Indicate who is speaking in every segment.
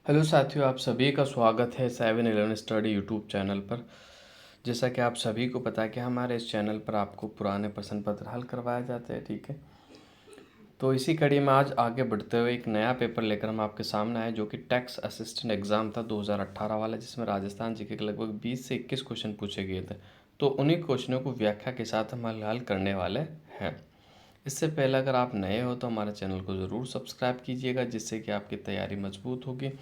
Speaker 1: Hello साथियों, आप सभी का स्वागत है 7-11 स्टडी यूट्यूब चैनल पर। जैसा कि आप सभी को पता है कि हमारे इस चैनल पर आपको पुराने प्रश्न पत्र हल करवाए जाते हैं, ठीक है। तो इसी कड़ी में आज आगे बढ़ते हुए एक नया पेपर लेकर हम आपके सामने आए, जो कि टैक्स असिस्टेंट एग्ज़ाम था 2018 वाला, जिसमें राजस्थान जीके के लगभग 20 से 21 क्वेश्चन पूछे गए थे। तो उन्हीं क्वेश्चनों को व्याख्या के साथ हम हल करने वाले हैं। इससे पहले अगर आप नए हो तो हमारे चैनल को ज़रूर सब्सक्राइब कीजिएगा, जिससे कि आपकी तैयारी मजबूत होगी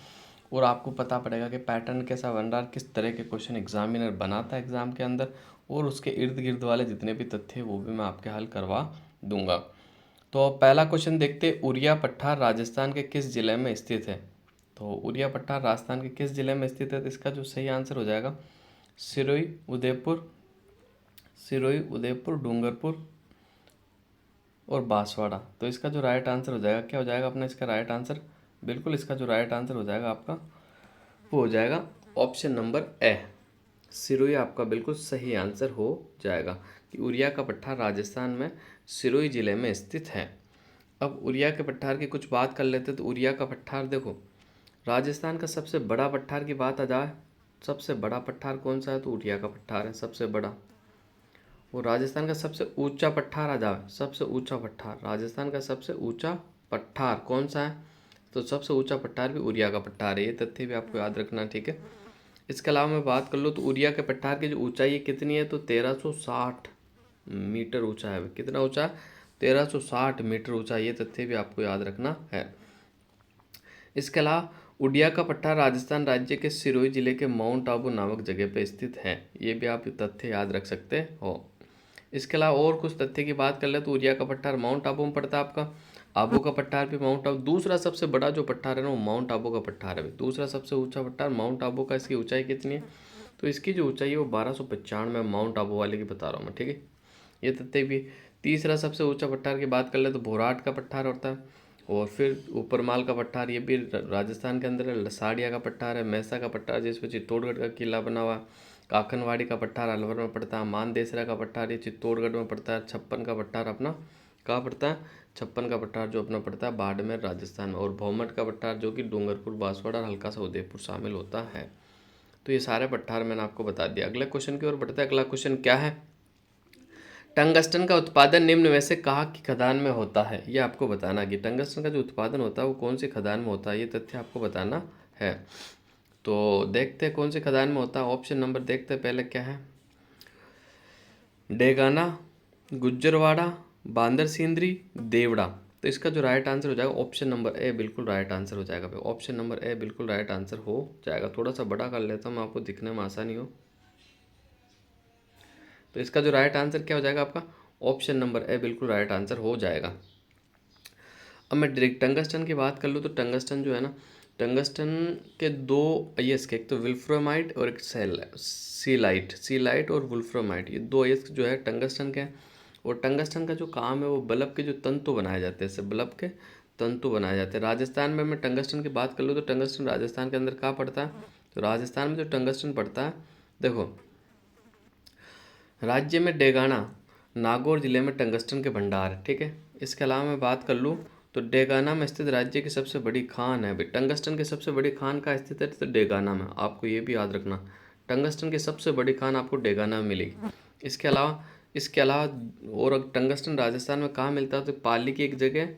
Speaker 1: और आपको पता पड़ेगा कि पैटर्न कैसा बन रहा है, किस तरह के क्वेश्चन एग्जामिनर बनाता है एग्ज़ाम के अंदर, और उसके इर्द गिर्द वाले जितने भी तथ्य वो भी मैं आपके हल करवा दूंगा। तो पहला क्वेश्चन देखते, उरिया पठार राजस्थान के किस जिले में स्थित है। तो उरिया पठार राजस्थान के किस जिले में स्थित है, तो इसका जो सही आंसर हो जाएगा सिरोही, उदयपुर, डूंगरपुर और बांसवाड़ा। तो इसका जो राइट आंसर हो जाएगा, क्या हो जाएगा अपना इसका राइट आंसर, बिल्कुल इसका जो राइट आंसर हो जाएगा आपका वो हो जाएगा ऑप्शन नंबर ए, सिरोही आपका बिल्कुल सही आंसर हो जाएगा कि उरिया का पठार राजस्थान में सिरोही जिले में स्थित है। अब उरिया के पठार की कुछ बात कर लेते हैं। तो उरिया का पठार देखो, राजस्थान का सबसे बड़ा पठार की बात आ जाए, सबसे बड़ा पठार कौन सा है, तो उरिया का पठार है सबसे बड़ा। और राजस्थान का सबसे ऊंचा पठार आ जाए, सबसे ऊंचा पठार, राजस्थान का सबसे ऊंचा पठार कौन सा है, तो सबसे ऊंचा पठार भी उरिया का पठार है। ये तथ्य भी आपको याद रखना, ठीक है। इसके अलावा मैं बात कर लूँ तो उरिया के पठार की जो ऊंचाई कितनी है, तो 1360 मीटर ऊंचा है। कितना ऊंचा, 1360 मीटर ऊंचा। ये तथ्य भी आपको याद रखना है। इसके अलावा उड़िया का पठार राजस्थान राज्य के सिरोही जिले के माउंट आबू नामक जगह पर स्थित है। ये भी आप तथ्य याद रख सकते हो। इसके अलावा और कुछ तथ्य की बात कर ले तो उरिया का पठार माउंट आबू में पड़ता है आपका। आबू का पठार भी माउंट आबू, दूसरा सबसे बड़ा जो पठार है ना वो माउंट आबू का पठार है। दूसरा सबसे ऊंचा पठार माउंट आबू का। इसकी ऊंचाई कितनी है, तो इसकी जो ऊंचाई है वो 1295 माउंट आबू वाले की बता रहा हूँ मैं, ठीक है। ये तथ्य भी। तीसरा सबसे ऊंचा पठार की बात कर ले तो भोराट का पठार होता है। और फिर ऊपरमाल का पठार, ये भी राजस्थान के अंदर है। लसाड़िया का पठार है, मैसा का पठार जिसमें चित्तौड़गढ़ का किला बना हुआ है। काखनवाड़ी का पठार अलवर में पड़ता है। मानदेसरा का पठार ये चित्तौड़गढ़ में पड़ता है। छप्पन का पठार अपना कहाँ पड़ता है, छप्पन का पठार जो अपना पड़ता है बाड़मेर राजस्थान में। और भौमट का पठार जो कि डूंगरपुर, बांसवाड़ा और हल्का सा उदयपुर शामिल होता है। तो ये सारे पठार मैंने आपको बता दिया। अगले क्वेश्चन की ओर बढ़ते हैं। अगला क्वेश्चन क्या है, टंगस्टन का उत्पादन निम्न में से कहाँ की खदान में होता है। ये आपको बताना कि टंगस्टन का जो उत्पादन होता है वो कौन सी खदान में होता है, ये तथ्य आपको बताना है। तो देखते हैं कौन सी खदान में होता है। ऑप्शन नंबर देखते हैं पहले क्या है, डेगाना, गुज्जरवाड़ा, बांदर सिंदरी, देवड़ा। तो इसका जो राइट आंसर हो जाएगा ऑप्शन नंबर ए बिल्कुल राइट आंसर हो जाएगा। ऑप्शन नंबर ए बिल्कुल राइट आंसर हो जाएगा। थोड़ा सा बड़ा कर लेता हूँ मैं, आपको दिखने में आसानी हो। तो इसका जो राइट आंसर क्या हो जाएगा आपका, ऑप्शन नंबर ए बिल्कुल राइट आंसर हो जाएगा। अब मैं डायरेक्ट टंगस्टन की बात कर लूँ तो टंगस्टन जो है ना, टंगस्टन के दो अयस्क, एक तो विल्फ्रोमाइट और एक सीलाइट और वुल्फ्रोमाइट, ये दो अयस्क जो है टंगस्टन के हैं। और टंगस्टन का जो काम है वो बल्ब के जो तंतु बनाए जाते हैं, इससे बल्ब के तंतु बनाए जाते हैं। राजस्थान में मैं टंगस्टन की बात कर लूँ तो टंगस्टन राजस्थान के अंदर कहाँ पड़ता है, तो राजस्थान में जो टंगस्टन पड़ता है, देखो राज्य में डेगाना, नागौर जिले में टंगस्टन के भंडार है, ठीक है। इसके अलावा मैं बात कर लूँ तो डेगाना में स्थित राज्य की सबसे बड़ी खान है। भाई टंगस्टन की सबसे बड़ी खान कहाँ स्थित है, तो डेगाना में। आपको ये भी याद रखना, टंगस्टन की सबसे बड़ी खान आपको डेगाना में मिलेगी। इसके अलावा और टंगस्टन राजस्थान में कहाँ मिलता है, तो पाली की एक जगह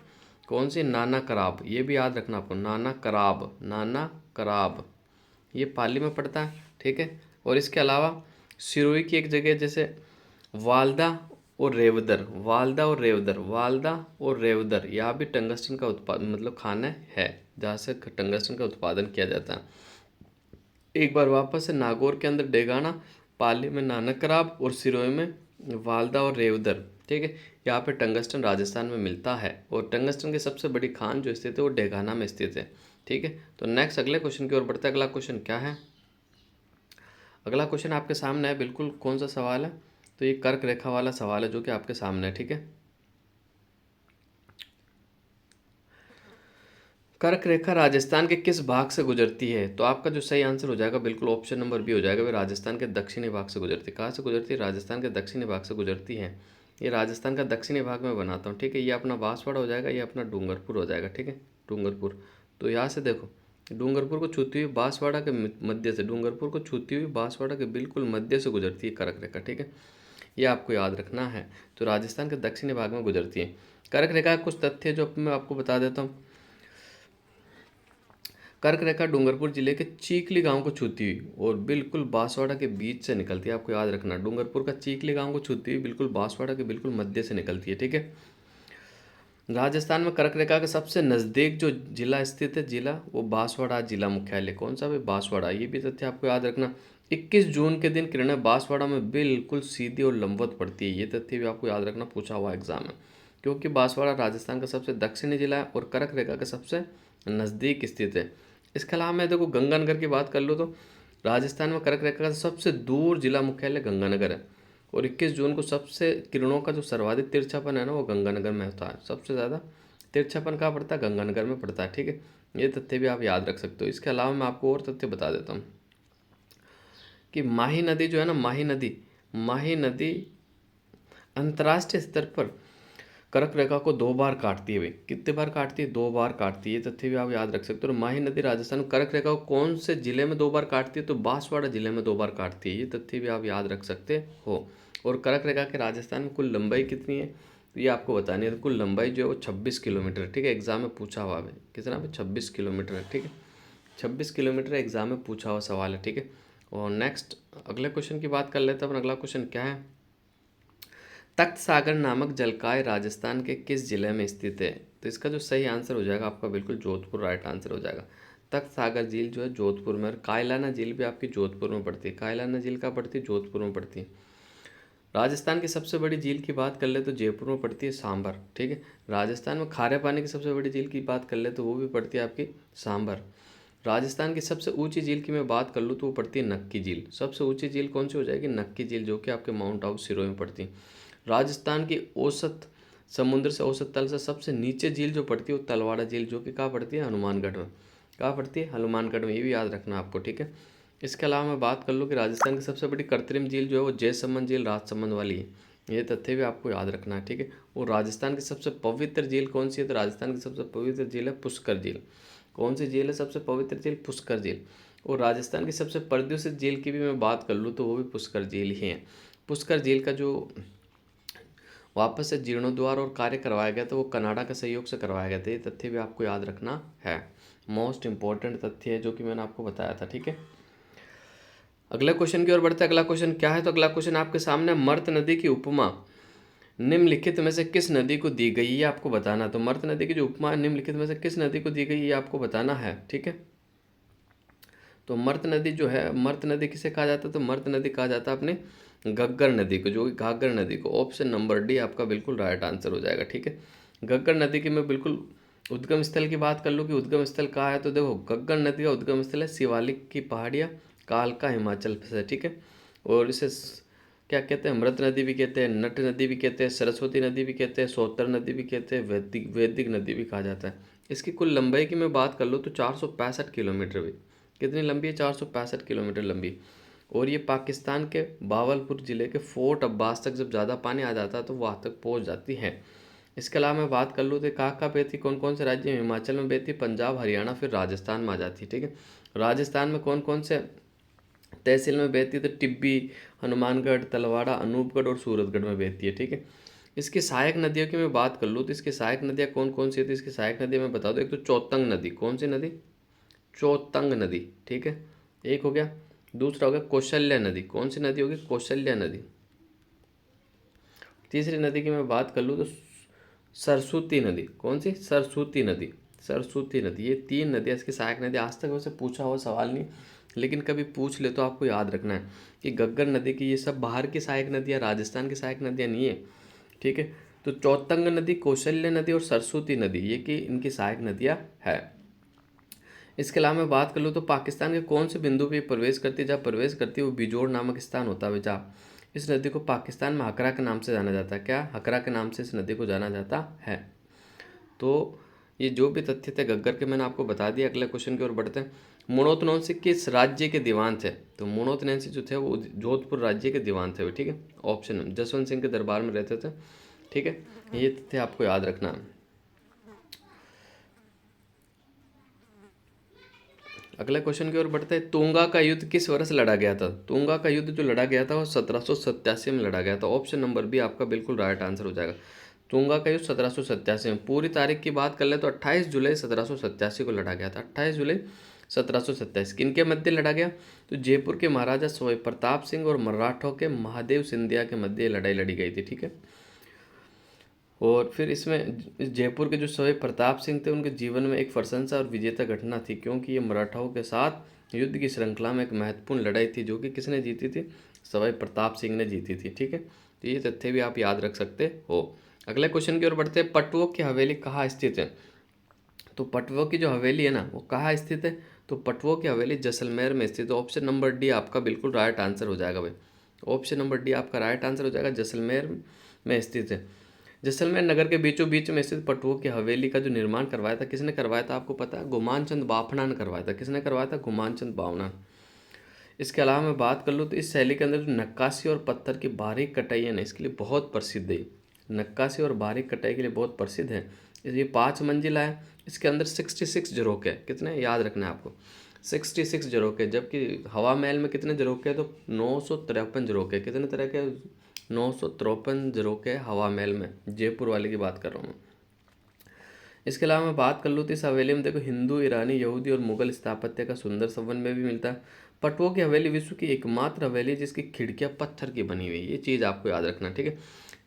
Speaker 1: कौन सी, नाना कराब। ये भी याद रखना आपको, नाना कराब ये पाली में पड़ता है, ठीक है। और इसके अलावा सिरोही की एक जगह जैसे वालदा वालदा और रेवदर यहाँ भी टंगस्टन का उत्पादन मतलब खाना है जहाँ से टंगस्टन का उत्पादन किया जाता है। एक बार वापस से नागौर के अंदर डेगाना, पाली में नानक कराब और सिरोही में वालदा और रेवदर, ठीक है। यहाँ पे टंगस्टन राजस्थान में मिलता है। और टंगस्टन की सबसे बड़ी खान जो स्थित है वो डेगाना में स्थित है, ठीक है। तो नेक्स्ट अगले क्वेश्चन की ओर बढ़ते हैं। अगला क्वेश्चन क्या है, अगला क्वेश्चन आपके सामने है, बिल्कुल कौन सा सवाल है, तो ये कर्क रेखा वाला सवाल है जो कि आपके सामने है, ठीक है। कर्क रेखा राजस्थान के किस भाग से गुजरती है, तो आपका जो सही आंसर हो जाएगा बिल्कुल ऑप्शन नंबर बी हो जाएगा। वे राजस्थान के दक्षिणी भाग से गुजरती है। कहाँ से गुजरती है, राजस्थान के दक्षिणी भाग से गुजरती है। ये राजस्थान का दक्षिणी भाग में बनाता हूँ, ठीक है। ये अपना बांसवाड़ा हो जाएगा, ये अपना डूंगरपुर हो जाएगा, ठीक है, डूंगरपुर। तो यहाँ से देखो डूंगरपुर को छूती हुई बांसवाड़ा के मध्य से, डूंगरपुर को छूती हुई बांसवाड़ा के बिल्कुल मध्य से गुजरती है कर्क रेखा, ठीक है, ये आपको याद रखना है। तो राजस्थान के दक्षिणी भाग में गुजरती है कर्क रेखा। कुछ तथ्य जो मैं आपको बता देता हूँ। कर्क रेखा डूंगरपुर जिले के चीखली गांव को छूती हुई और बिल्कुल बांसवाड़ा के बीच से निकलती है, आपको याद रखना। डूंगरपुर का चीखली गांव को छूती हुई बिल्कुल बांसवाड़ा के बिल्कुल मध्य से निकलती है, ठीक है। राजस्थान में कर्क रेखा के सबसे नज़दीक जो जिला स्थित है, जिला वो बांसवाड़ा जिला मुख्यालय। कौन सा भाई? बांसवाड़ा। ये भी तथ्य आपको याद रखना। 21 जून के दिन किरणें बांसवाड़ा में बिल्कुल सीधी और लंबवत पड़ती है, ये तथ्य भी आपको याद रखना, पूछा हुआ एग्जाम में। क्योंकि बांसवाड़ा राजस्थान का सबसे दक्षिणी जिला है और कर्क रेखा के सबसे नज़दीक स्थित है। इसके अलावा मैं देखो गंगानगर की बात कर लूँ तो राजस्थान में कर्क रेखा का सबसे दूर जिला मुख्यालय गंगानगर है और 21 जून को सबसे किरणों का जो सर्वाधिक तिरछापन है ना, वो गंगानगर में होता है। सबसे ज़्यादा तिरछापन कहाँ पड़ता है? गंगानगर में पड़ता है, ठीक है। ये तथ्य भी आप याद रख सकते हो। इसके अलावा मैं आपको और तथ्य बता देता हूँ कि माही नदी जो है ना, माही नदी अंतर्राष्ट्रीय स्तर पर कर्क रेखा को 2 बार काटती है भाई। कितने बार काटती है? 2 बार काटती है। ये तथ्य भी आप याद रख सकते हो। और माही नदी राजस्थान में कर्क रेखा को कौन से जिले में 2 बार काटती है? तो बांसवाड़ा जिले में 2 बार काटती है। ये तथ्य भी आप याद रख सकते हो। और कर्क रेखा के राजस्थान में कुल लंबाई कितनी है, तो ये आपको बतानी है। तो कुल लंबाई जो है वो 26 किलोमीटर है, ठीक है। एग्जाम में पूछा हुआ है कितना भाई? 26 किलोमीटर है, ठीक है। 26 किलोमीटर एग्जाम में पूछा हुआ सवाल है, ठीक है। और नेक्स्ट अगले क्वेश्चन की बात कर लेते हैं अपन। अगला क्वेश्चन क्या है? तख्त सागर नामक जलकाय राजस्थान के किस जिले में स्थित है? तो इसका जो सही आंसर हो जाएगा आपका बिल्कुल जोधपुर, राइट आंसर हो जाएगा। तख्त सागर झील जो है जोधपुर में, और कायलाना झील भी आपकी जोधपुर में पड़ती है। कायलाना झील कहाँ पड़ती है? जोधपुर में पड़ती है। राजस्थान की सबसे बड़ी झील की बात कर ले तो जयपुर में पड़ती है, सांभर, ठीक है। राजस्थान में खारे पानी की सबसे बड़ी झील की बात कर ले तो वो भी पड़ती है आपकी सांभर। राजस्थान की सबसे ऊंची झील की मैं बात कर लूँ तो वो पड़ती है नक्की झील। सबसे ऊंची झील कौन सी हो जाएगी? नक्की झील, जो कि आपके माउंट आबू सिरोही में पड़ती है। राजस्थान की औसत समुद्र से, औसत तल से सबसे नीचे झील जो पड़ती है वो तलवाड़ा झील, जो कि कहाँ पड़ती है? हनुमानगढ़ में। कहाँ पड़ती है? हनुमानगढ़ में। ये भी याद रखना आपको, ठीक है। इसके अलावा मैं बात कर लूँ कि राजस्थान की सबसे बड़ी कृत्रिम झील जो है वो जयसमंद झील राजसमंद वाली है। ये तथ्य भी आपको याद रखना है, ठीक है। और राजस्थान की सबसे पवित्र झील कौन सी है? तो राजस्थान की सबसे पवित्र झील है पुष्कर झील। कौन सी झील है सबसे पवित्र झील? पुष्कर झील। और राजस्थान की सबसे प्रदूषित झील की भी मैं बात कर लूँ तो वो भी पुष्कर झील ही है। पुष्कर झील का जो वापस से जीर्णोद्वार और कार्य करवाया गया तो वो कनाडा के सहयोग से करवाया गया था। ये तथ्य भी आपको याद रखना है। मोस्ट इंपॉर्टेंट तथ्य है जो कि मैंने आपको बताया था, ठीक है। अगले क्वेश्चन की ओर बढ़ते हैं। अगला क्वेश्चन क्या है? तो अगला क्वेश्चन आपके सामने, मर्त नदी की उपमा निम्नलिखित में से किस नदी को दी गई, ये आपको बताना। तो मर्त नदी की जो उपमा निम्नलिखित में से किस नदी को दी गई, ये आपको बताना है, ठीक है। तो मर्त नदी जो है, मर्त नदी किसे कहा जाता है? तो मर्त नदी कहा जाता है अपने घग्गर नदी को, जो कि घाघर नदी को। ऑप्शन नंबर डी आपका बिल्कुल राइट आंसर हो जाएगा, ठीक है। घग्गर नदी की मैं बिल्कुल उद्गम स्थल की बात कर लूँ कि उद्गम स्थल कहाँ है, तो देखो घग्गर नदी का उद्गम स्थल है शिवालिक की पहाड़ियाँ, कालका, हिमाचल से, ठीक है। और इसे क्या कहते हैं? मृत नदी भी कहते हैं, नट नदी भी कहते हैं, सरस्वती नदी भी कहते हैं, सोतर नदी भी कहते हैं, वैदिक वैदिक नदी भी कहा जाता है। इसकी कुल लंबाई की मैं बात कर लूँ तो 465 किलोमीटर भी। कितनी लंबी है? 465 किलोमीटर लंबी। और ये पाकिस्तान के बावलपुर ज़िले के फोर्ट अब्बास तक जब ज़्यादा पानी आ जाता है तो वहाँ तक पहुँच जाती है। इसके अलावा मैं बात कर लूँ तो कहाँ कहाँ बहती, कौन कौन से राज्य में? हिमाचल में बहती, पंजाब, हरियाणा, फिर राजस्थान में आ जाती है, ठीक है। राजस्थान में कौन कौन से तहसील में बहती है? तो टिब्बी, हनुमानगढ़, तलवाड़ा, अनूपगढ़ और सूरतगढ़ में बहती है, ठीक है। इसकी सहायक नदियों की मैं बात कर लूँ तो इसकी सहायक नदियाँ कौन कौन सी है? तो इसकी सहायक नदी मैं बता दूँ, एक तो चौतंग नदी। कौन सी नदी? चौतंग नदी, ठीक है, एक हो गया। दूसरा हो गया कौशल्या नदी। कौन सी नदी होगी? कौशल्या नदी। तीसरी नदी की मैं बात कर लूँ तो सरस्वती नदी। कौन सी? सरस्वती नदी। सरस्वती नदी। ये 3 नदियाँ इसकी सहायक नदी। आज तक वैसे पूछा हुआ सवाल नहीं, लेकिन कभी पूछ ले तो आपको याद रखना है कि घग्गर नदी की ये सब बाहर की सहायक नदियाँ, राजस्थान की सहायक नदियाँ नहीं है, ठीक है। तो चौतंग नदी, कौशल्या नदी और सरस्वती नदी, ये कि इनकी सहायक नदियाँ है। इसके अलावा मैं बात कर लूँ तो पाकिस्तान के कौन से बिंदु पे प्रवेश करती है? जहाँ प्रवेश करती है वो बिजोड़ नामक स्थान होता है जहाँ। इस नदी को पाकिस्तान में हकरा के नाम से जाना जाता है। क्या? हकरा के नाम से इस नदी को जाना जाता है। तो ये जो भी तथ्य थे घग्गर के मैंने आपको बता दिया। अगले क्वेश्चन की ओर बढ़ते हैं। मुणोतनोसी किस राज्य के दीवान थे? तो मुणोतनैसी जो थे वो जोधपुर राज्य के दीवान थे, ठीक है। ऑप्शन जसवंत सिंह के दरबार में रहते थे, ठीक है। ये तथ्य आपको याद रखना है। अगले क्वेश्चन की ओर बढ़ते हैं। तुंगा का युद्ध किस वर्ष लड़ा गया था? तुंगा का युद्ध जो लड़ा गया था वो 1787 में लड़ा गया था। ऑप्शन नंबर बी आपका बिल्कुल राइट आंसर हो जाएगा। तुंगा का युद्ध 1787 में। पूरी तारीख की बात कर ले तो 28 जुलाई 1787 को लड़ा गया था। 28 जुलाई 1727 किनके मध्य लड़ा गया? तो जयपुर के महाराजा सोई प्रताप सिंह और मराठों के महादेव सिंधिया के मध्य ये लड़ाई लड़ी गई थी। ठीक है। और फिर इसमें जयपुर के जो सवाई प्रताप सिंह थे उनके जीवन में एक प्रशंसा और विजेता घटना थी, क्योंकि ये मराठाओं के साथ युद्ध की श्रृंखला में एक महत्वपूर्ण लड़ाई थी, जो कि किसने जीती थी? सवाई प्रताप सिंह ने जीती थी। ठीक है, तो ये तथ्य भी आप याद रख सकते हो। अगले क्वेश्चन की ओर बढ़ते हैं। पटवों की हवेली कहाँ स्थित है? तो पटवों की जो हवेली है ना वो कहाँ स्थित है? तो पटवों की हवेली जैसलमेर में स्थित है। ऑप्शन नंबर डी आपका बिल्कुल राइट आंसर हो जाएगा भाई। ऑप्शन नंबर डी आपका राइट आंसर हो जाएगा, जैसलमेर में स्थित है। जैसलमेर नगर के बीचों बीच में स्थित पटुओं की हवेली का जो निर्माण करवाया था, किसने करवाया था आपको पता है? गुमानचंद बाफना ने करवाया था। किसने करवाया था? गुमानचंद बावना। इसके अलावा मैं बात कर लूँ तो इस शैली के अंदर जो नक्काशी और पत्थर की बारीक कटाई है ना, इसके लिए बहुत प्रसिद्ध है। नक्काशी और बारीक कटाई के लिए बहुत प्रसिद्ध है। ये 5 मंजिला है। इसके अंदर 66 झरोखे हैं। कितने? याद रखना है आपको, 66 झरोखे। जबकि हवा महल में कितने झरोखे हैं? तो 953 झरोखे। कितने तरह के? 953 झरोखे हवा महल में, जयपुर वाले की बात कर रहा हूँ मैं। इसके अलावा मैं बात कर लूँ तो इस हवेली में देखो हिंदू, ईरानी, यहूदी और मुगल स्थापत्य का सुंदर समन्वय भी मिलता है। पटवों की हवेली विश्व की एकमात्र हवेली है जिसकी खिड़कियाँ पत्थर की बनी हुई है। ये चीज़ आपको याद रखना, ठीक है,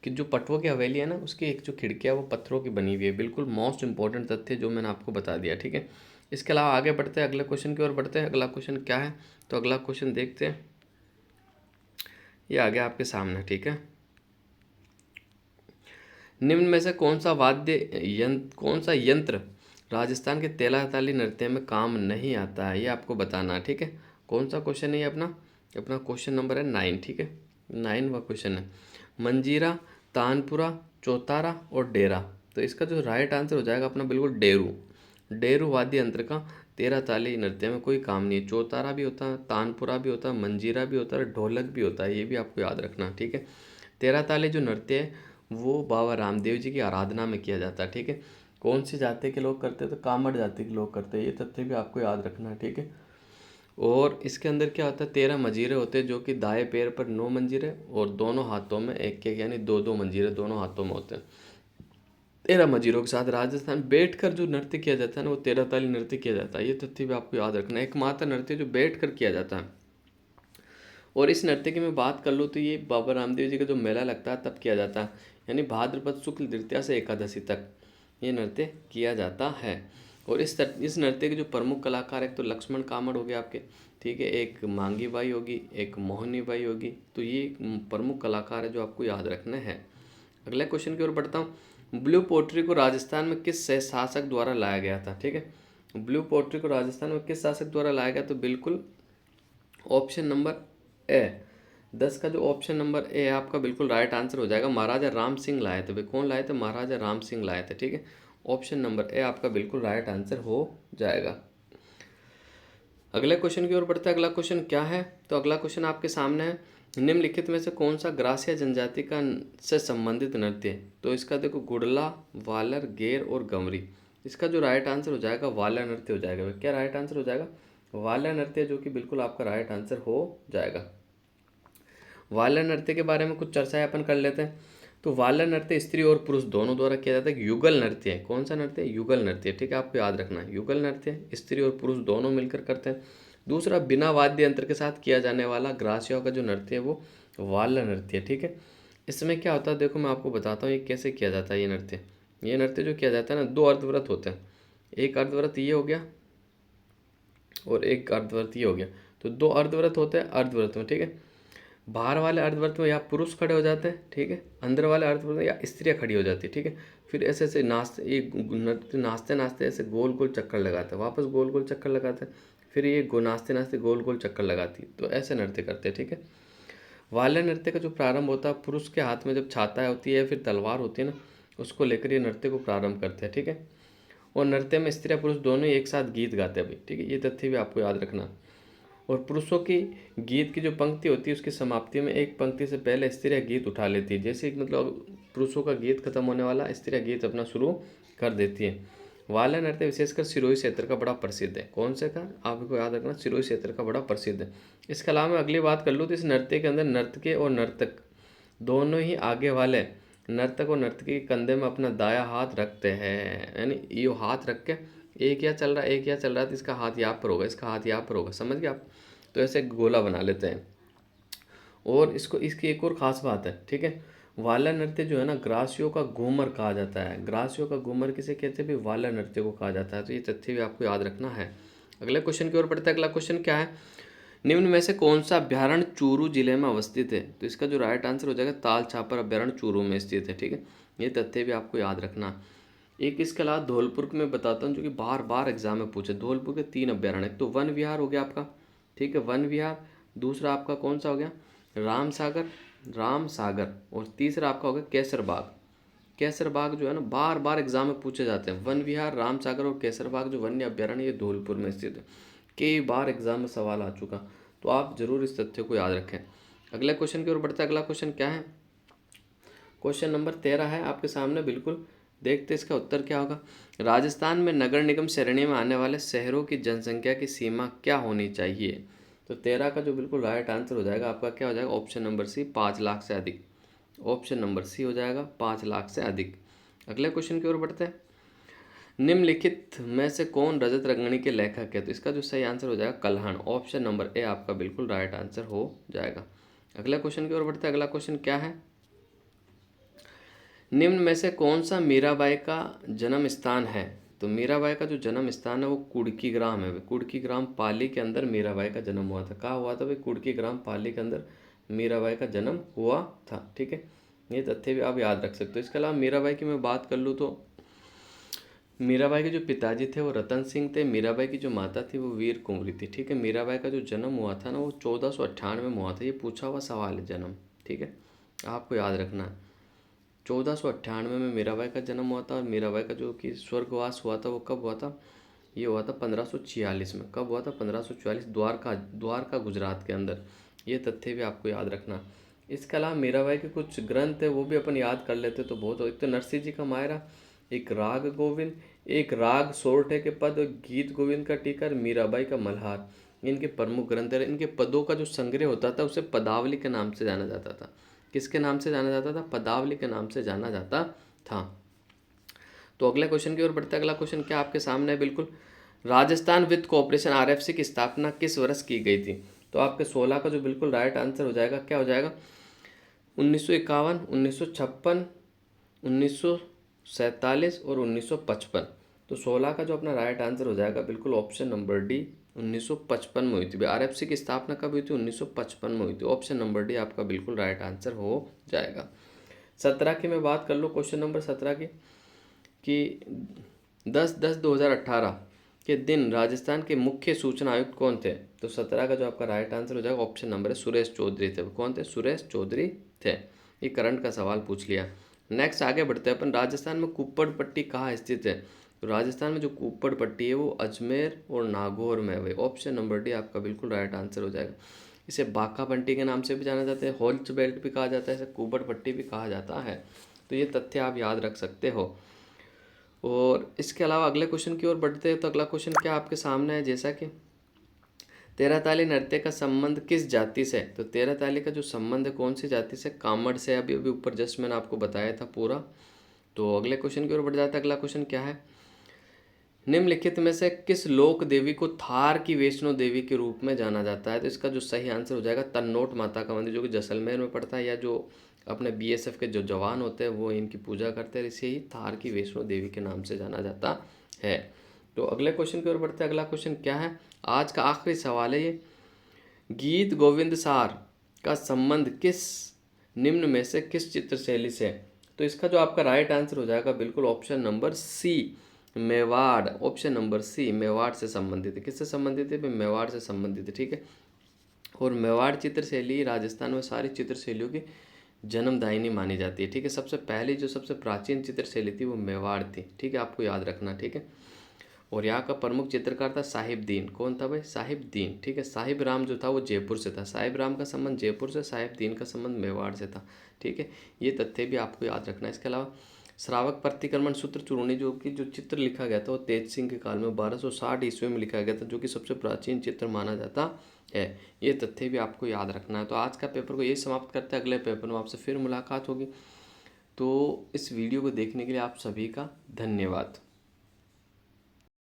Speaker 1: कि जो पटवों की हवेली है ना उसकी एक जो खिड़कियाँ वो पत्थरों की बनी हुई है। बिल्कुल मोस्ट इंपॉर्टेंट तथ्य जो मैंने आपको बता दिया। ठीक है, इसके अलावा आगे बढ़ते हैं, अगले क्वेश्चन की ओर बढ़ते हैं। अगला क्वेश्चन क्या है? तो अगला क्वेश्चन देखते हैं, ये आ गया आपके सामने। ठीक है, निम्न में से कौन सा यंत्र राजस्थान के तेलाताली नृत्य में काम नहीं आता है? ये आपको बताना है। ठीक है, कौन सा क्वेश्चन है ये? अपना अपना क्वेश्चन नंबर है 9। ठीक है, 9वां क्वेश्चन है। मंजीरा, तानपुरा, चौतारा और डेरा। तो इसका जो राइट आंसर हो जाएगा अपना बिल्कुल डेरू। डेरू वाद्य यंत्र का तेरह ताली नृत्य में कोई काम नहीं है। चौतारा भी होता है, तानपुरा भी होता है, मंजीरा भी होता है, ढोलक भी होता है। ये भी आपको याद रखना। ठीक है, तेरह ताली जो नृत्य है वो बाबा रामदेव जी की आराधना में किया जाता है। ठीक है, कौन सी जाति के लोग करते हैं? तो कामड़ जाति के लोग करते हैं। ये तथ्य भी आपको याद रखना है। ठीक है, और इसके अंदर क्या होता है? 13 मंजीरे होते हैं, जो कि दाएं पैर पर 9 मंजीरे और दोनों हाथों में एक एक यानी 2-2 मंजीरे दोनों हाथों में होते हैं। 13 मंजीरों के साथ राजस्थान बैठकर जो नृत्य किया जाता है ना वो 13 ताली नृत्य किया जाता है। ये तथ्य भी आपको याद रखना है। एकमात्र नृत्य जो बैठकर किया जाता है। और इस नृत्य की मैं बात कर लूँ तो ये बाबा रामदेव जी का जो मेला लगता है तब किया जाता है, यानी भाद्रपद शुक्ल द्वितीया से एकादशी तक ये नृत्य किया जाता है। और इस नृत्य के जो प्रमुख कलाकार एक तो लक्ष्मण कामड़ हो गए आपके, ठीक है, एक मांगी बाई होगी, एक मोहिनी बाई होगी। तो ये प्रमुख कलाकार है जो आपको याद रखना है। अगले क्वेश्चन की ओर बढ़ता हूँ। ब्लू पोट्री को राजस्थान में किस शासक द्वारा लाया गया था? ठीक है, ब्लू पोट्री को राजस्थान में किस शासक द्वारा लाया गया? तो बिल्कुल ऑप्शन नंबर ए 10 का जो ऑप्शन नंबर ए है आपका बिल्कुल राइट आंसर हो जाएगा। महाराजा राम सिंह लाए थे। भाई कौन लाए थे? महाराजा राम सिंह लाए थे। ठीक है, ऑप्शन नंबर ए आपका बिल्कुल राइट आंसर हो जाएगा। अगले क्वेश्चन की ओर बढ़ते हैं। अगला क्वेश्चन क्या है? तो अगला क्वेश्चन आपके सामने है। निम्नलिखित में से कौन सा ग्रासिया जनजाति का से संबंधित नृत्य है? तो इसका देखो गुड़ला, वालर, गेर और गंवरी। इसका जो राइट आंसर हो जाएगा वालर नृत्य हो जाएगा। क्या राइट आंसर हो जाएगा? वालर नृत्य, जो कि बिल्कुल आपका राइट आंसर हो जाएगा। वालर नृत्य के बारे में कुछ चर्चाएं अपन कर लेते हैं। तो वालर नृत्य स्त्री और पुरुष दोनों द्वारा किया जाता है। युगल नृत्य है। कौन सा नृत्य है? युगल नृत्य। ठीक है, आपको याद रखना है, युगल नृत्य स्त्री और पुरुष दोनों मिलकर करते हैं। दूसरा, बिना वाद्य यंत्र के साथ किया जाने वाला ग्रासिया का जो नृत्य है वो वालर नृत्य है। ठीक है, इसमें क्या होता है देखो मैं आपको बताता हूँ ये कैसे किया जाता है। ये नृत्य जो किया जाता है ना, 2 अर्धव्रत होते हैं। एक अर्धव्रत ये हो गया और एक अर्धव्रत ये हो गया। तो 2 अर्धव्रत होते हैं अर्धव्रत में। ठीक है, बाहर वाले अर्धव्रत में या पुरुष खड़े हो जाते हैं, ठीक है, अंदर वाले अर्धव्रत में या स्त्रियाँ खड़ी हो जाती है। ठीक है, फिर ऐसे ऐसे नाचते नाचते ऐसे गोल गोल चक्कर लगाते हैं, वापस गोल गोल चक्कर लगाते हैं, फिर ये नाचते नाचते गोल गोल चक्कर लगाती है। तो ऐसे नृत्य करते हैं। ठीक है, वालय नृत्य का जो प्रारंभ होता है पुरुष के हाथ में जब छाता होती है फिर तलवार होती है ना, उसको लेकर ये नृत्य को प्रारंभ करते हैं। ठीक है, और नृत्य में स्त्रियाँ पुरुष दोनों ही एक साथ गीत गाते हैं भाई। ठीक है, ये तथ्य भी आपको याद रखना। और पुरुषों की गीत की जो पंक्ति होती है उसकी समाप्ति में एक पंक्ति से पहले स्त्रियाँ गीत उठा लेती है। जैसे मतलब पुरुषों का गीत खत्म होने वाला, स्त्रियाँ गीत अपना शुरू कर देती है। वाला नृत्य विशेषकर सिरोही क्षेत्र का बड़ा प्रसिद्ध है। कौन से का, आपको याद रखना, सिरोही क्षेत्र का बड़ा प्रसिद्ध है। इसके अलावा मैं अगली बात कर लूँ तो इस नृत्य के अंदर नर्तकी और नर्तक दोनों ही आगे वाले नर्तक और नर्तकी के कंधे में अपना दायां हाथ रखते हैं, यानी ये हाथ रख के एक यहाँ चल रहा है, एक यहाँ चल रहा है, तो इसका हाथ यहाँ पर होगा, इसका हाथ यहाँ पर होगा, समझ गए आप। तो ऐसे गोला बना लेते हैं। और इसकी एक और ख़ास बात है, ठीक है, वाला नृत्य जो है ना ग्रासियों का घूमर कहा जाता है। ग्रासियों का घूमर किसे कहते हैं भी, वाला नृत्य को कहा जाता है। तो ये तथ्य भी आपको याद रखना है। अगले क्वेश्चन की ओर बढ़ते हैं। अगला क्वेश्चन क्या है, निम्न में से कौन सा अभ्यारण्य चूरू जिले में अवस्थित है। तो इसका जो राइट आंसर हो जाएगा ताल छापर अभ्यारण्य चूरू में स्थित है, ठीक है। ये तथ्य भी आपको याद रखना। एक इसके अलावा धौलपुर में बताता हूँ जो कि बार बार एग्जाम में पूछे। धौलपुर के 3 अभ्यारण्य, तो वन विहार हो गया आपका, ठीक है, वन विहार। दूसरा आपका कौन सा हो गया, राम सागर। और तीसरा आपका हो गया केसर बाग। केसर बाग जो है ना बार बार एग्जाम में पूछे जाते हैं। वन विहार, राम सागर और केसर बाग जो वन्य अभ्यारण्य ये धौलपुर में स्थित है। कई बार एग्जाम में सवाल आ चुका, तो आप जरूर इस तथ्य को याद रखें। अगले क्वेश्चन की ओर बढ़ते हैं। अगला क्वेश्चन क्या है, क्वेश्चन नंबर 13 है आपके सामने, बिल्कुल देखते इसका उत्तर क्या होगा। राजस्थान में नगर निगम श्रेणी में आने वाले शहरों की जनसंख्या की सीमा क्या होनी चाहिए। तो 13 का जो बिल्कुल राइट आंसर हो जाएगा आपका क्या हो जाएगा, ऑप्शन नंबर सी, 5 लाख से अधिक। ऑप्शन नंबर सी हो जाएगा 5 लाख से अधिक। अगले क्वेश्चन की ओर बढ़ते हैं। निम्नलिखित में से कौन रजत रंगनी के लेखक है। तो इसका जो सही आंसर हो जाएगा कल्हण। ऑप्शन नंबर ए आपका बिल्कुल राइट आंसर हो जाएगा। अगले क्वेश्चन की ओर बढ़ते हैं। अगला क्वेश्चन क्या है, निम्न में से कौन सा मीराबाई का जन्म स्थान है। तो मीराबाई का जो जन्म स्थान है वो कुड़की ग्राम है। कुड़की ग्राम पाली के अंदर मीराबाई का जन्म हुआ था। कहाँ हुआ था भाई, कुड़की ग्राम पाली के अंदर मीराबाई का जन्म हुआ था, ठीक है। ये तथ्य भी आप याद रख सकते हो। इसके अलावा मीराबाई की मैं बात कर लूँ तो मीराबाई के जो पिताजी थे वो रतन सिंह थे। मीराबाई की जो माता थी वो वीर कुंवरी थी, ठीक है। मीराबाई का जो जन्म हुआ था ना वो 1498 में हुआ था। ये पूछा हुआ सवाल है जन्म, ठीक है, आपको याद रखना है। 1498 में मीराबाई का जन्म हुआ था। और मीराबाई का जो कि स्वर्गवास हुआ था वो कब हुआ था, ये हुआ था 1546 में। कब हुआ था, 1546, द्वारका गुजरात के अंदर। ये तथ्य भी आपको याद रखना। इसके अलावा मीराबाई के कुछ ग्रंथ है वो भी अपन याद कर लेते तो बहुत। एक तो नरसिंह जी का मायरा, एक राग गोविंद, एक राग सोरठे के पद, गीत गोविंद का टीका, मीराबाई का मल्हार। इनके प्रमुख ग्रंथ है। इनके पदों का जो संग्रह होता था उसे पदावली के नाम से जाना जाता था। किसके नाम से जाना जाता था, पदावली के नाम से जाना जाता था। तो अगले क्वेश्चन की ओर बढ़ते हैं। अगला क्वेश्चन क्या आपके सामने है, बिल्कुल, राजस्थान वित्त कॉर्पोरेशन आरएफसी की स्थापना किस वर्ष की गई थी। तो आपके 16 का जो बिल्कुल राइट आंसर हो जाएगा क्या हो जाएगा, 1951, 1956, 1947 और 1955। तो 16 का जो अपना राइट आंसर हो जाएगा बिल्कुल ऑप्शन नंबर डी, 1955 में हुई थी। आरएफसी की स्थापना कब हुई थी, 1955 में हुई थी। ऑप्शन नंबर डी आपका बिल्कुल राइट आंसर हो जाएगा। 17 की मैं बात कर लूँ, क्वेश्चन नंबर 17 की, कि 10/10/2018 के दिन राजस्थान के मुख्य सूचना आयुक्त कौन थे। तो 17 का जो आपका राइट आंसर हो जाएगा ऑप्शन नंबर है सुरेश चौधरी थे। कौन थे, सुरेश चौधरी थे। ये करंट का सवाल पूछ लिया। नेक्स्ट आगे बढ़ते हैं अपन। राजस्थान में कुप्पड़ पट्टी कहाँ स्थित है। तो राजस्थान में जो कुप्पड़ पट्टी है वो अजमेर और नागौर में है। ऑप्शन नंबर डी आपका बिल्कुल राइट आंसर हो जाएगा। इसे बाका पट्टी के नाम से भी जाना जाता है, होल्च बेल्ट भी कहा जाता है, इसे कुप्पड़ पट्टी भी कहा जाता है। तो ये तथ्य आप याद रख सकते हो। और इसके अलावा अगले क्वेश्चन की ओर बढ़ते हैं। तो अगला क्वेश्चन क्या आपके सामने है, जैसा कि तेरह ताली नृत्य का संबंध किस जाति से। तो तेरह ताली का जो संबंध है कौन सी जाति से, कामड़ से। अभी अभी ऊपर जस्ट मैंने आपको बताया था पूरा। तो अगले क्वेश्चन की ओर बढ़ जाता है। अगला क्वेश्चन क्या है, निम्नलिखित में से किस लोक देवी को थार की वैष्णो देवी के रूप में जाना जाता है। तो इसका जो सही आंसर हो जाएगा तन्नोट माता का मंदिर, जो कि जैसलमेर में पड़ता है, या जो अपने बीएसएफ के जो जवान होते हैं वो इनकी पूजा करते हैं। इसे ही थार की वैष्णो देवी के नाम से जाना जाता है। तो अगले क्वेश्चन की ओर बढ़ते हैं। अगला क्वेश्चन क्या है, आज का आखिरी सवाल है ये, गीत गोविंद सार का संबंध किस निम्न में से किस चित्र शैली से। तो इसका जो आपका राइट आंसर हो जाएगा बिल्कुल option number C, Mewar. Option number C, Mewar से संबंधित है। किससे संबंधित है, मेवाड़ से संबंधित है, ठीक है। और मेवाड़ चित्र शैली राजस्थान में सारी चित्र शैलियों की जन्मदायिनी मानी जाती है, ठीक है। सबसे पहली जो सबसे प्राचीन चित्र शैली थी वो मेवाड़ थी, ठीक है, आपको याद रखना, ठीक है। और यहाँ का प्रमुख चित्रकार था साहिब दीन। कौन था भाई, साहिब दीन, ठीक है। साहिब राम जो था वो जयपुर से था। साहिब राम का संबंध जयपुर से, साहिब दीन का संबंध मेवाड़ से था, ठीक है। ये तथ्य भी आपको याद रखना है। इसके अलावा श्रावक प्रतिक्रमण सूत्र चूर्णी जो चित्र लिखा गया था वो तेज सिंह के काल में 1260 ईस्वी में लिखा गया था, जो कि सबसे प्राचीन चित्र माना जाता है। ये तथ्य भी आपको याद रखना है। तो आज का पेपर को यही समाप्त करते हैं, अगले पेपर में आपसे फिर मुलाकात होगी। तो इस वीडियो को देखने के लिए आप सभी का धन्यवाद।